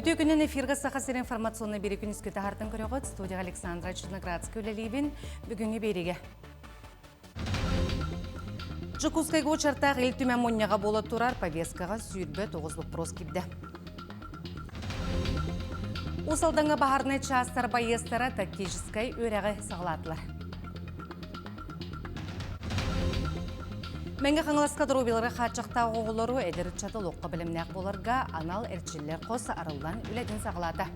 Өте күннен эфирға сақасыр информационный бері күнізгі тағартын көріғыт. Студия Александра Черноградск өлелейбін бүгінгі береге. Жукускайға учартақ ел түмен мұнняға болы тұрар повесткаға сүйірбі 9 въпрос кепді. Усалдаңа бахарны частар байестара тактическай өрәғі сағылатылар. Мәңгі қаңыласқа дұрубелері қатшықтағы оғылыру әдір чатыл оққа білімнәқ боларға анал әрчілер қос арылдан үләден сағылады.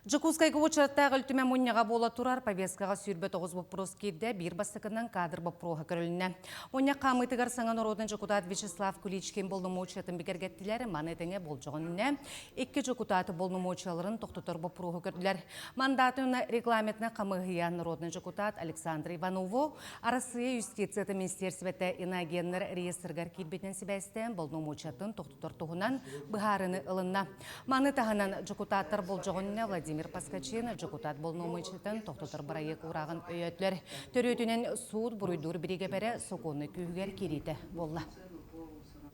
Жукускайға учарттағы үлтіме мұнняға бола тұрар повесткаға сүйірбі 9 въпрос кейді бір бастықынан кадр бапроға көріліне. Мұння қамытығар саңан орудын жукутат Вячеслав Куличкин болнымы учатын бігергеттілері манетіңе бол жоғынне. Екі жукутаты болнымы учаларын тоқтытыр бапроға көрділер. Мандатын регламентіне қамығиян орудын жукутат Александр Иванову арасыя юстицияты министерсветі инагеннер реестргар кейбетен себәстен болнымы учатын тоқтытыр тұғынан бұғарыны ылынна. Манетағынан жукутаттар бол жоғынне Владимир Паскачин жукутат болномычытын тоқтытыр барайық урағын өйетлер. Төрөтінен суд бұруйдур біреге бәрі соқоны күйгер керейді болла.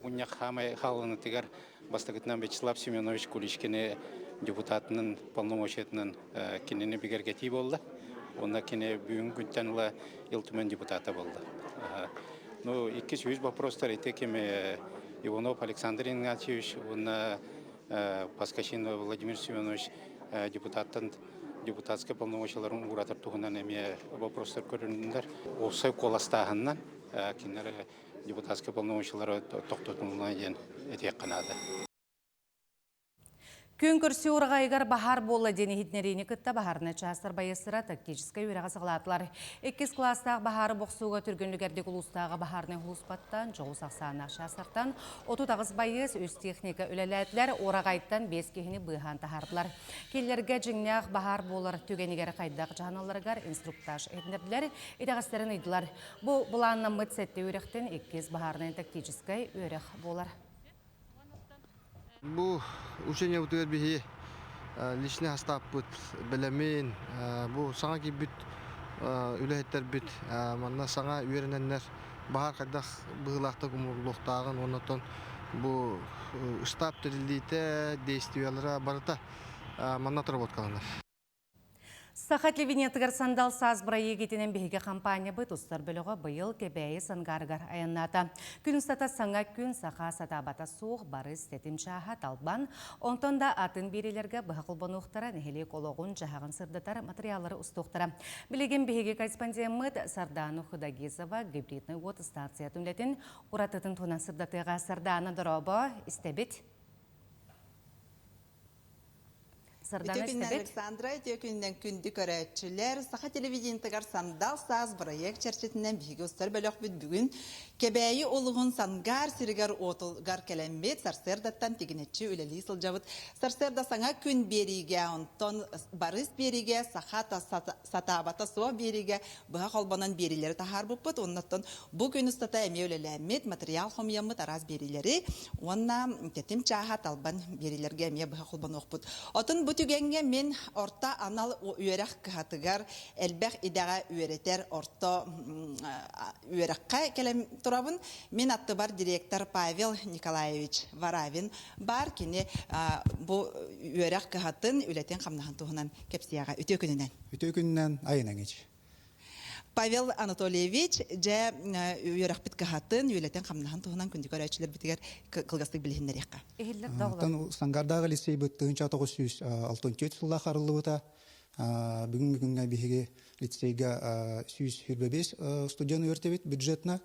Уньяқ хамай халыны тегер бастығытынан Вячеслав Семенович Куличкине депутатының полномочетінің кенені бігергети болды. Онда кене бүгін күнттенілі елтімен депутаты болды. 200 вопростар етекеме Иванов Александр Игнатьевич, Паскачин Владимир Семенович депутатская полномочияларын уратыр туғынан әме вопростар көрініндер. Осы қоластағынан кенері депутатская полномочиялары тоқтатуына ден етек қанады. Күн көрсі орағайғар бахар болы дені хитнерейні күтті бахарны частар байыстыра тактическай өреға сығылатылар. 2 кластағы бахары боқсуға түргінлігердегі ұлыстағы бахарны ұлыспаттан, жоғы сақсағына шастартан, 30 байыз өз техника өлеләтілер орағайттан 5 кехіні бұйған тахардылар. Келлерге жыңнақ бахар болар түгенігері қайдағы жағаналарғар инструктаж етіндерділер, едағастарын үйділар. Бұланна мұт сәтті өректен 2 бахарны тактическай өреқ болар. Бу учение утугар бихи личный хастап бут белемин бу саңа кибит үлехеттер бит манна саңа үйрененнер бахар кайдах быгылакта гумурлуктагын онотон бу штаб терилдите действиялара барыта манна отработкаланар. Сахат Левинетігір сандал саз бұрайы кетенен бейге компания бұт ұстар бөлігі бұйыл кебәйі сангарғар аянната. Күн ұстата саңа күн сақа сатабата суық барыз тетім шаға талбан, онтонда атын берелерге бұғылбын ұқтара нәхелі колоғын жағағын сырдатар материалары ұстуқтара. Білеген бейге корреспондент Сардану Худагизова гибридный от станция түмлетін ұратытын тонан сырдатыға Сардана дұрабы істебет. Өтекінен Александра, өтекінен күнді көрәтшілер, сақа телевидентігар сандал саз проект чәрчетінен бейгі ұстар бөліқ бүт бүгін кебәйі олығын сангар сірігар отылғар кәлембет сарсердаттан тегінетші өлелі сылжавыд. Сарсерда саңа күн береге, онтон барыс береге, сақа сатабата соа береге, бұға қолбанан берелері тахар бұппыт, оннаттан бұл күн ұстата әме өлеләмет, материал хомиямыт араз берелері, онна тетім чаға талбан берелерге әме бұға қолбан оқпыт. Отын Бүтігенге мен орта анал үйерек кығатығар, әлбәқ идаға үйеретер орта үйерекқа келем тұрабын. Мен атты бар директор Павел Николаевич Варавин бар кені бұл үйерек кығатын үлетен қамнаған тұғынан кепсияға өте күнінен. Өте күнінен айынан еш. Павел Анатольевич жа үйерек біт кығатын үлетен қамнаған тұғынан күнді көрәтшілер бітігер қылғастық білігіндер еққа. Сангардағы лицей бұт 1964 жылға қарылы бұта. Бүгінгі бігіге лицейға 125 студент өртебет бюджетна.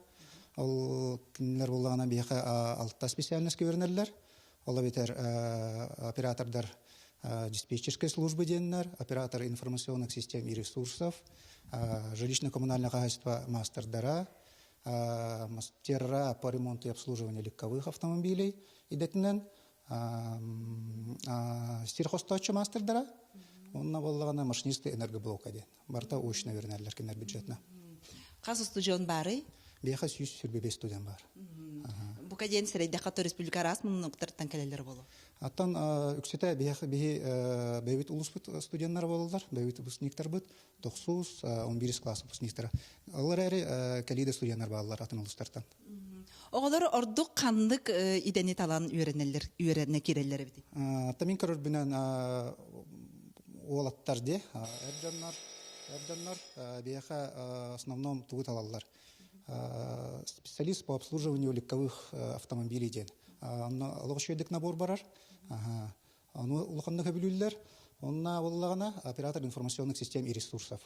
Ол күнлер болғана бігіға 6 специальность көрінерлер. Ола бетер оператордар диспетчерской службы деннер, оператор информационных систем и ресурсов, жилищно-коммунальное хозяйство мастердара, мастера по ремонту и обслуживанию легковых автомобилей и детнен, сельхозточчу мастердара, он наваллагана машинисты энергоблока ден. Барта очно вернерлер кенер бюджетна. Қасы студион бары? Беха 125 студент бар. Бұқа ден сірейді қаты республика рас мұның ұқтырттан кәлелер болу? Аттан үксеті бәйбет ұлыспыт студенттар болылар, бәйбет выпускниктар бұд, 9-11 класс выпускниктар. Алар әрі кәлейді студенттар балылар атын ұлыстартан. Оғылар ордук қандық идени талан үйеренне керелері бити. Тамин көрбүнөн оолаттар де эрденнар бияха основном тугут алалар. Специалист по обслуживанию легковых автомобилей ден. Логошойдык набор барар. Аны улаханны көбүлүллер. Онна боллагана оператор информационных систем и ресурсов.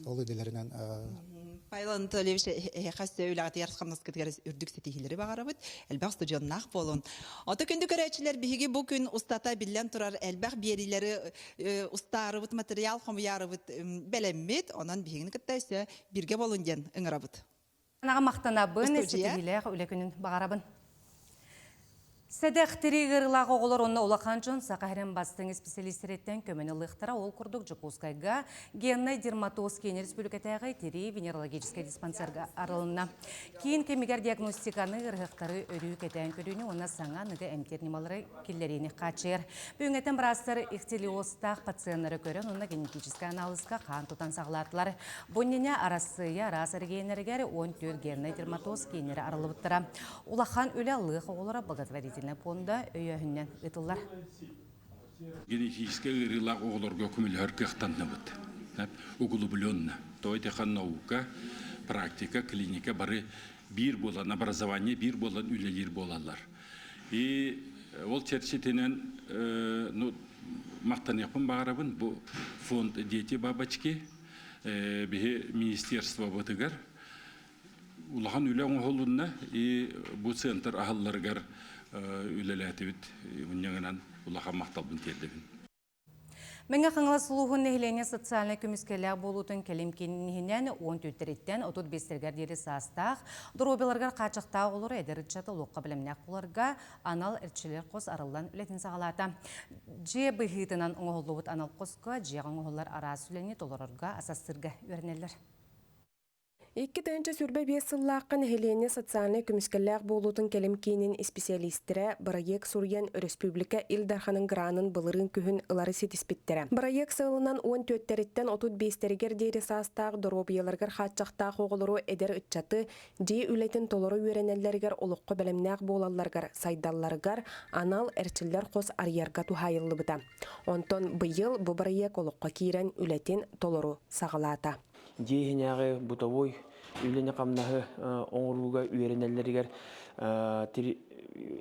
Ол иделеринен Павел Анатольевич хасты үләгәт ярсқаннас китгәрес үрдүк сетихиләре багарабыт. Әлбәх студионнах болон. Ата көндү көрәчләр биһиге бу көн устата биллән турар әлбәх биериләре устарыбыт материал хомыярыбыт белеммит, онан биһигне киттәсе бирге болон ден ыңырабыт. Анага мактанабын, сетихиләр үләкөнен багарабын. Сәдәқтері ғырлағы оғылар онына олақан жон сақайрен бастың специалистереттен көмені лықтыра ол күрдік Жукускайға генный дерматоз кейін республикатайға тері венерологический диспансерға арылына. Кейін кемегер диагностиканы ғырғықтары өрі кәтән көріне оны саңа нығы әмтернемалары келлерені қачыр. Бүйіңеттен бірастыр ихтелиостақ пациенттары көрін оны генетический анализға қан тұтан сағылатылар. Бұннене арасыя арасыр кейінергері 14 генный дерматоз кейінері арылыбыттыра. Олақан өлі лық оғылара благотворительный фонда өйәһіннен ұтылар. Генетический рылақ оғыларға көмілер кіқтаннабыд. Углубленно. Тойтеқан наука, практика, клиника бары бір болан, образование бір болан үлелер болалар. И ол черчетенен мақтан япын бағарабын, бұл фонд дети бабачки, бігі министерство бұтығар. Улахан үләң оғылынна, и бұл центр ағылларғар үлеләті бит, үннеңінен улахан мақталбын тердігін. Менге қаңла сұлуғын нәхілене социальный көміскелі болудың кәлемкенінен 14-реттен 35-тергер дері састақ, дұробеларғар қачықтағы олыр әдірітшаты лоққа білімнәк боларға анал әртшілер қос арылдан үлетін сағалата. Же бұхитынан оңғылуыт анал қосқа, же оңғылар арас үлене толырырға асастырға өрнелер. Икки тыынча сүрбе бесыллаққын Хелене социальный көміскелләқ болудың кәлемкейнен специалистері Бараек Сурьян Республика Илдарханын гранын бұлырын күхін ылары сетіспеттері. Бараек сылынан 14-тәріттен 35-тәрігер дейрі састағы дұробияларғар қатшақтағы оғылыру әдер үтчаты, дей үлетін толыру үйренелерігер олыққы бәлемнәқ болаларғар, сайдалларғар, анал әрчілдер қос арьярға тухайылы бұда. Онтон бұйыл бұ Бараек олыққа кейрен үлетін толыру сағалата. Дейхінәғі бұтавой үйлене қамнағы оңыруға үйеренелерігер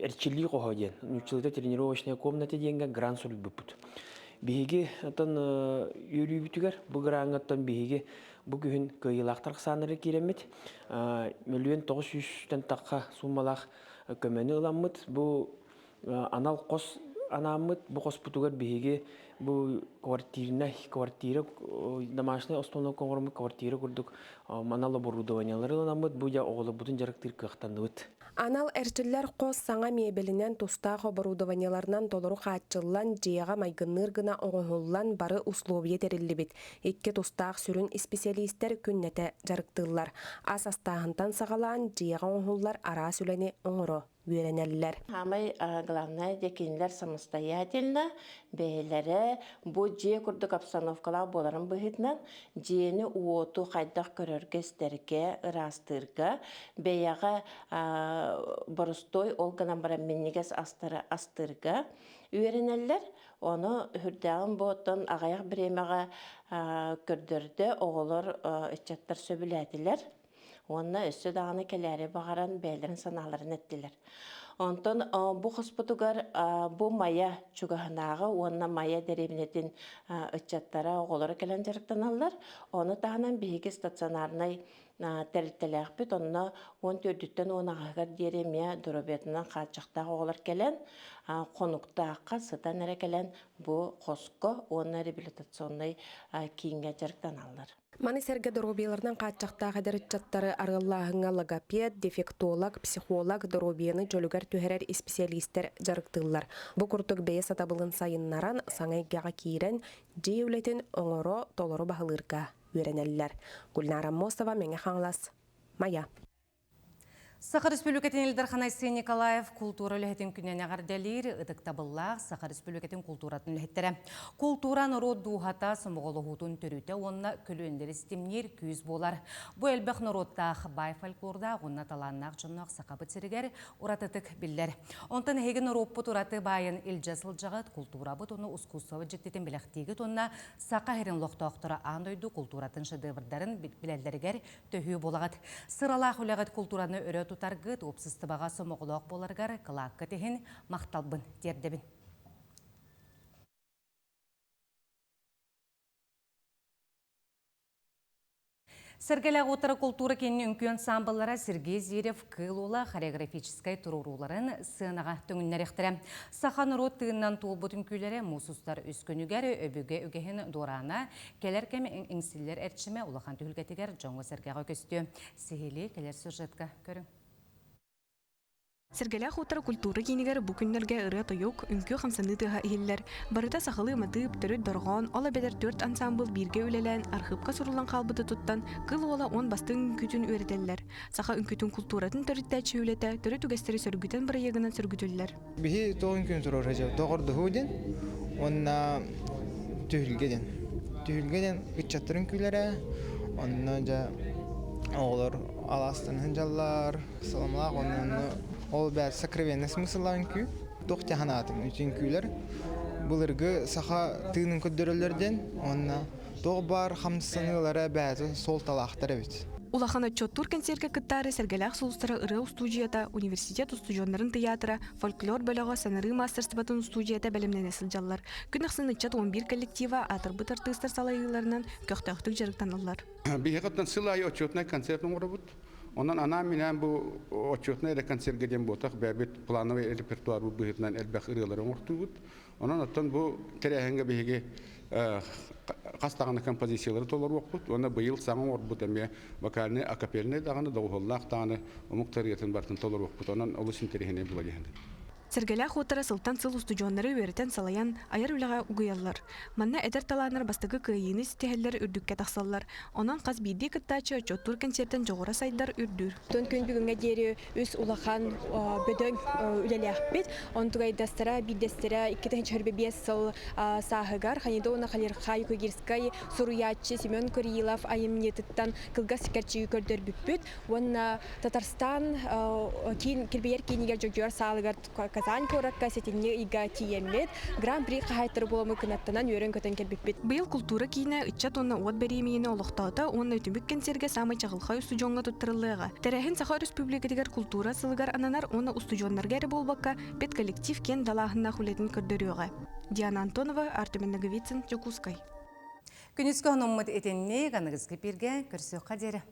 әрчілі қоға ден. Нүчілді тренировочная комната денген гран сүріп бұппыт. Бейге атын үйрі бүтігер, бұл граңаттан бейге бұл күйін көйілақтар қысаныры керемет. Миллион 900-тен таққа сумалақ көмені ұламмыт. Бұл анал қос анамыт, бұл қос бұтығар бейге бұл квартира, домашний основной коңырмы квартира күрдік, анал оборудованиялары ұламыт, бұл я оғылы бұтын жарықтыр кіқтануыт. Анал әрчілер қос саңа мебелінен тустағы оборудованияларынан толыру қатчылан жияға майгыныргына оңғылан бары условие терілі бет. Екке тустағы сүрін специалистер күннеті жарықтылар. Ас астағынтан сағалан жияға оңғылар ара сүлені оңыру үйренелілер. Хамай главное декенлер самостоятельно бейлері бұл жие күрдік обстановкалар боларын бұхетінен жиені уоту қайдақ көрергестерге, ырастырға, бейяға борыстой олғынан бара меннегес астырға үйренелілер. Оны хүрдәғын бұғыттан ағаяқ біремеға көрдірді оғылар үтчаттар сөбіләділер. Онна өссі дағаны кәләрі бағаран бәйлерін саналарын әттілер. Онтон бұ қоспытығар бұ мая чүгіғынағы, онна мая дәребінетін үтчаттара оғылары кәлін жарықтан алылар. Оны тағынан бейгі стационарнай тәріттіләқ біт, онына 14-тен 10-ағығар дереме дұрабетінен қатшақтағы оғылар кәлін, қонуқтаққа сытан әрі кәлін бұ қосқы, оны реабилитационный кейінге жарықтан алылар. Маны сәрге дұробияларынан қатшақтағы дәрітчаттары арғыллағыңа логопед, дефектолог, психолог, дұробияны жөлігер түхерер специалистер жарықтылар. Бұ күртік бейес атабылын сайыннаран саңайгаға кейрен жеулетін оңыру толыру бағылырға өренелілер. Гүлнара Мосова, Меңе Хаңлас, Мая. Саха Республикатын Илдархан Айсен Николаев культура лехетин күнен ағарделер, ұдықтабыллақ Саха Республикатын культуратын лехеттері. Культуран род духата сымғылығутын түріті, онына күлуендері стемнер күйіз болар. Бұл әлбәқ народтақ бай фольклорда, онына таланнақ жыннақ сақабы церігер ұратытық білдер. Онтан хеген роппыт ұраты байын илжасыл жағыт культура бұт, оны ұскусовы жіктетін біліқтегі тонна сақа херін лоқтауқтыра андойду культуратын шедеврдарын білелдерігер төхі болағыт. Сыралақ үләғыт культураны өрі тұтарғыт, опсысты баға сомоғылық боларғар, қылақ кәтеген мақталбын дердебін. Сергеләғ отыры культура кенні үнкөн самбыллара Сергей Зирев кылула хореографическай туруруларын сынаға түңіннер ектірі. Сахан рот тыыннан туылбыт үнкүйлері мусустар үскөнігер өбіге үгехін дорана, келер кәмі еңсілер әртшіме улахан түхілгетігер жоңғы Сергеға көсті. Сихили келер сюжетка көрің. Сергелях утра культура кинигер бүкүннерге ыры тоюк, үнкү хамсаны тыга ихиллер. Барыта сахалы мадып, төрөт доргон, ола бедер 4 ансамбл бирге үлелен, архивка сурулан калбыты туттан, кыл ола 10 бастың үнкүтүн өретеллер. Саха үнкүтүн культуратын төрөттәчи үлете, төрөт үгестери сөргүтен бирегенен сөргүтүллер. Бихи тоғын күн тұрор хажа, тоғырды худен, онна түйілгеден. Түйілгеден үтчаттырын күйлері, онна жа оғылар аластын хынжалар, саламлақ, онна ол бәр сокровенный смысларын күй, тоқты ханатын үтін күйлер. Бұлырғы саха тыгының көддөрөлерден, онна тоғы бар хамсынылары бәзі сол талақтар өт. Улахан отчеттур концертке кыттары Сергелях сулустары ыры студията, университет студионнарын театры, фольклор бөлігі санары мастерстватын студията бәлемнен әсілжалар. Күн ақсын үтчет 11 коллектива атырбыт артыстар салайыларынан көқтөқтік жарықтанылар. Бейхаттан сылай отчетный концертын орабыт. Онан ана менен бу отчетный концертгеден ботак бәбет плановый репертуар бу быһытнан элбәх ырыларын ортубут. Онан оттан бу терәһәнгә беге кастаганы композициялары толор вакыт. Оны быел саңа орбут эме вокальный акапельный даганы догыллак таны умуктарыятын бартын толор вакыт. Онан олусын терәһенә була дигән. Сергелях утра сылтан сыл студионнары өретен салаян аяр үләгә угыяллар. Манна эдер таланыр бастыгы кыйыны стехеллер үрдүккә тахсаллар. Онан каз биди кыттачы отчеттур концерттен жогора сайдар үрдүр. Тон күн бүгүнгә дери үс улахан бөдөн үләләхбит. Он тугай дастара бидестера 2025 сыл сахыгар ханидо она халирхай кугирскай суруячы Семен Курилов айымнетыттан кылга сикерчи көрдөр бүппүт. Онна Татарстан кин кирбейер кинигер жогор салыгар Казань коракка сетинне ига тиеммет гран-при кахайтыр боламы кынаттанан өрөн көтөн келбиппит. Быйыл культура кийне ычча тонна от беремине олохтота, онна түмүк концертке самый чагылхай студионга туттырылыга. Терехин Саха Республикадагар культура сылыгар ананар оны студионнарга болбакка бет коллектив кен далахына хулетін көрдөрүгө. Диана Антонова, Артем Наговицын, Чукускай. Күнүскө ханыммыт этенне ганыгызгы бирге көрсөк кадери.